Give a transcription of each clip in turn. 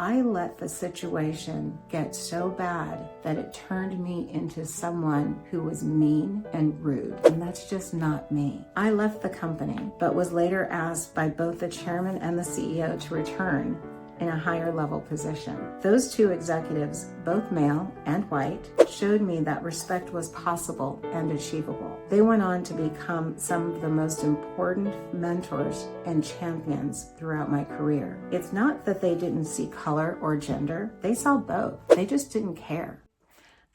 I let the situation get so bad that it turned me into someone who was mean and rude. And that's just not me. I left the company, but was later asked by both the chairman and the CEO to return in a higher level position. Those two executives, both male and white, showed me that respect was possible and achievable. They went on to become some of the most important mentors and champions throughout my career. It's not that they didn't see color or gender, they saw both. They just didn't care.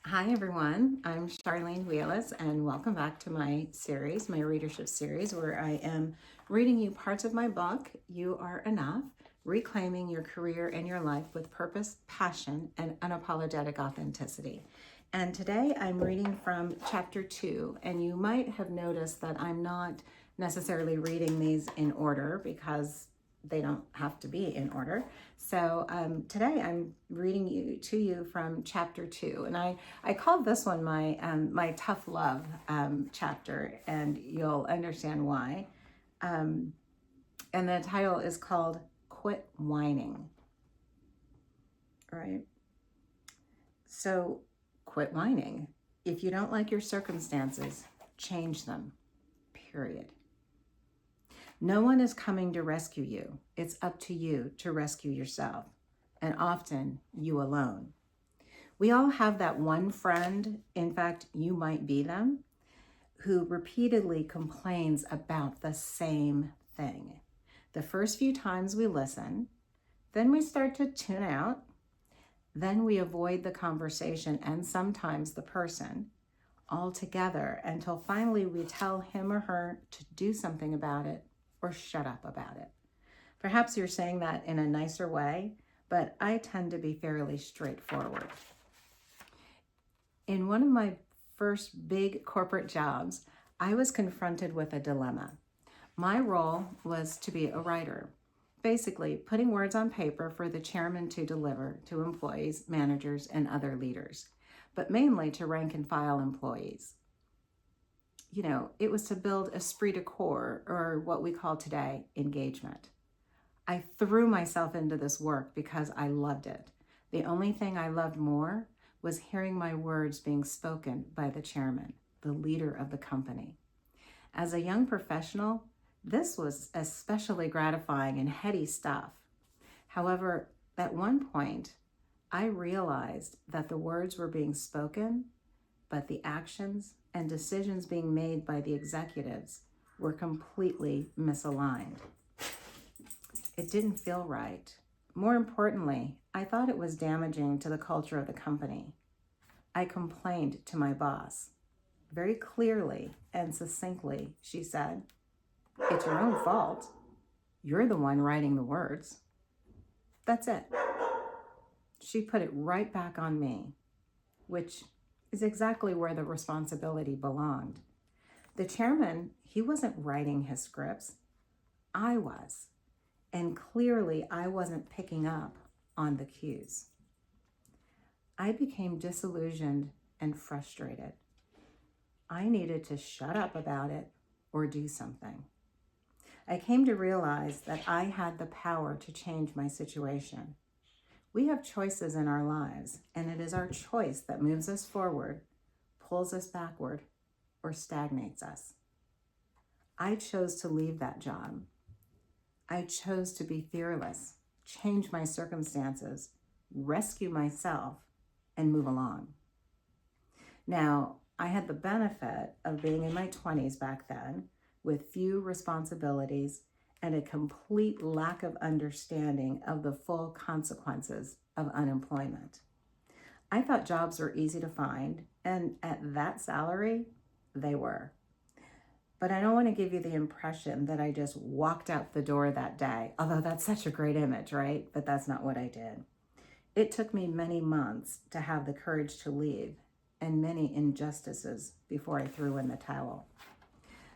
Hi everyone, I'm Charlene Wheeless, and welcome back to my series, my readership series, where I am reading you parts of my book, You Are Enough, Reclaiming Your Career and Your Life with Purpose, Passion, and Unapologetic Authenticity. And today I'm reading from chapter 2, and you might have noticed that I'm not necessarily reading these in order because they don't have to be in order. So today I'm reading to you from chapter 2, and I called this one my tough love chapter, and you'll understand why. And the title is called Quit Whining. All right. So quit whining. If you don't like your circumstances, change them. Period. No one is coming to rescue you. It's up to you to rescue yourself, and often you alone. We all have that one friend, in fact, you might be them, who repeatedly complains about the same thing. The first few times we listen, then we start to tune out, then we avoid the conversation and sometimes the person altogether until finally we tell him or her to do something about it or shut up about it. Perhaps you're saying that in a nicer way, but I tend to be fairly straightforward. In one of my first big corporate jobs, I was confronted with a dilemma. My role was to be a writer, basically putting words on paper for the chairman to deliver to employees, managers, and other leaders, but mainly to rank and file employees. You know, it was to build esprit de corps, or what we call today, engagement. I threw myself into this work because I loved it. The only thing I loved more was hearing my words being spoken by the chairman, the leader of the company. As a young professional, this was especially gratifying and heady stuff. However, at one point, I realized that the words were being spoken, but the actions and decisions being made by the executives were completely misaligned. It didn't feel right. More importantly, I thought it was damaging to the culture of the company. I complained to my boss. Very clearly and succinctly, she said, "It's your own fault. You're the one writing the words." That's it. She put it right back on me, which is exactly where the responsibility belonged. The chairman, he wasn't writing his scripts. I was. And clearly I wasn't picking up on the cues. I became disillusioned and frustrated. I needed to shut up about it or do something. I came to realize that I had the power to change my situation. We have choices in our lives, and it is our choice that moves us forward, pulls us backward, or stagnates us. I chose to leave that job. I chose to be fearless, change my circumstances, rescue myself, and move along. Now, I had the benefit of being in my 20s back then, with few responsibilities and a complete lack of understanding of the full consequences of unemployment. I thought jobs were easy to find, and at that salary, they were. But I don't want to give you the impression that I just walked out the door that day, although that's such a great image, right? But that's not what I did. It took me many months to have the courage to leave, and many injustices before I threw in the towel.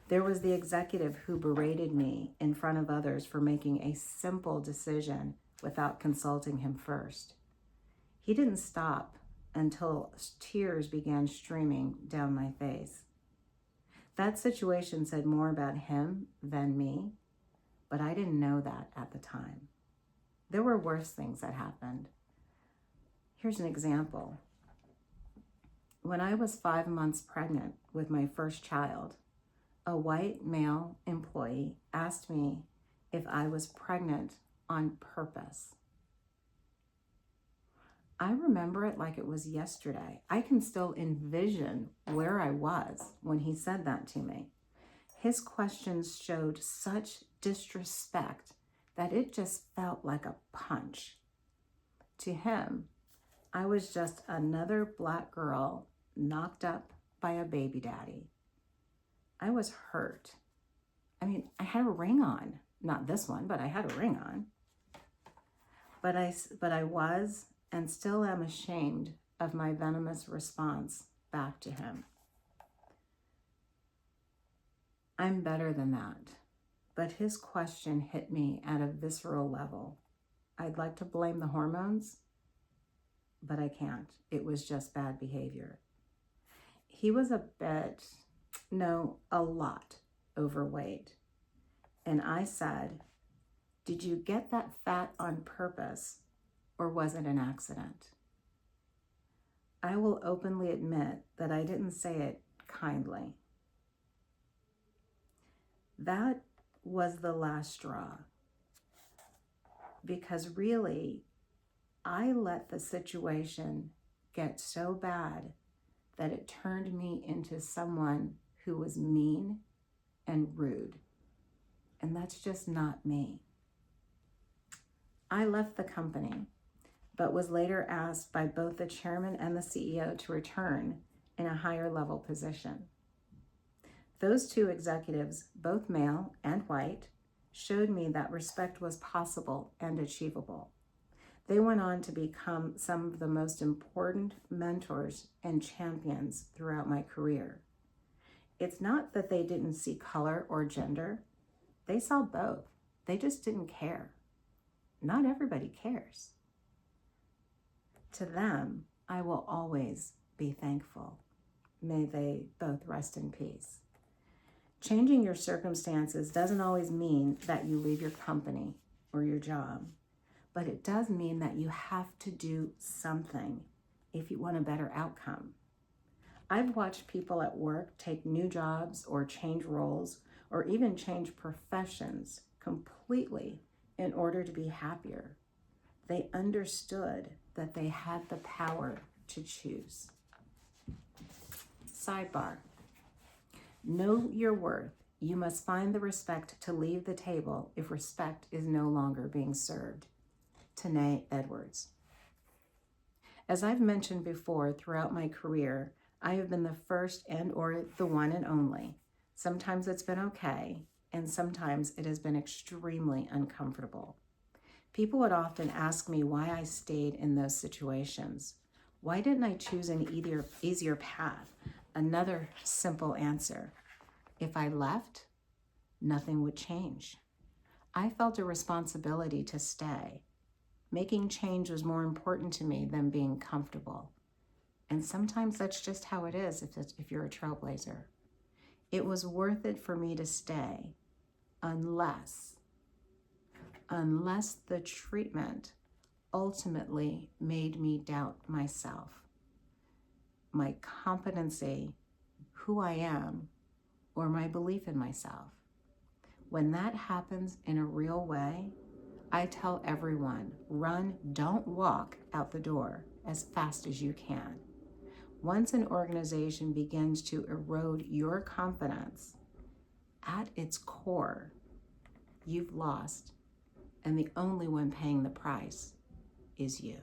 There was the executive who berated me in front of others for making a simple decision without consulting him first. He didn't stop until tears began streaming down my face. That situation said more about him than me, but I didn't know that at the time. There were worse things that happened. Here's an example. When I was 5 months pregnant with my first child, a white male employee asked me if I was pregnant on purpose. I remember it like it was yesterday. I can still envision where I was when he said that to me. His questions showed such disrespect that it just felt like a punch. To him, I was just another black girl knocked up by a baby daddy. I was hurt. I mean, I had a ring on. Not this one, but I had a ring on. But I was and still am ashamed of my venomous response back to him. I'm better than that, but his question hit me at a visceral level. I'd like to blame the hormones, but I can't. It was just bad behavior. He was a lot overweight. And I said, "Did you get that fat on purpose, or was it an accident?" I will openly admit that I didn't say it kindly. That was the last straw, because really, I let the situation get so bad that it turned me into someone who was mean and rude. And that's just not me. I left the company, but was later asked by both the chairman and the CEO to return in a higher level position. Those two executives, both male and white, showed me that respect was possible and achievable. They went on to become some of the most important mentors and champions throughout my career. It's not that they didn't see color or gender. They saw both. They just didn't care. Not everybody cares. To them, I will always be thankful. May they both rest in peace. Changing your circumstances doesn't always mean that you leave your company or your job, but it does mean that you have to do something if you want a better outcome. I've watched people at work take new jobs or change roles or even change professions completely in order to be happier. They understood that they had the power to choose. Sidebar. Know your worth. You must find the respect to leave the table if respect is no longer being served. Tanae Edwards. As I've mentioned before, throughout my career, I have been the first and or the one and only. Sometimes it's been okay, and sometimes it has been extremely uncomfortable. People would often ask me why I stayed in those situations. Why didn't I choose an easier path? Another simple answer. If I left, nothing would change. I felt a responsibility to stay. Making change was more important to me than being comfortable. And sometimes that's just how it is if you're a trailblazer. It was worth it for me to stay unless the treatment ultimately made me doubt myself, my competency, who I am, or my belief in myself. When that happens in a real way, I tell everyone, run, don't walk out the door as fast as you can. Once an organization begins to erode your confidence, at its core, you've lost, and the only one paying the price is you.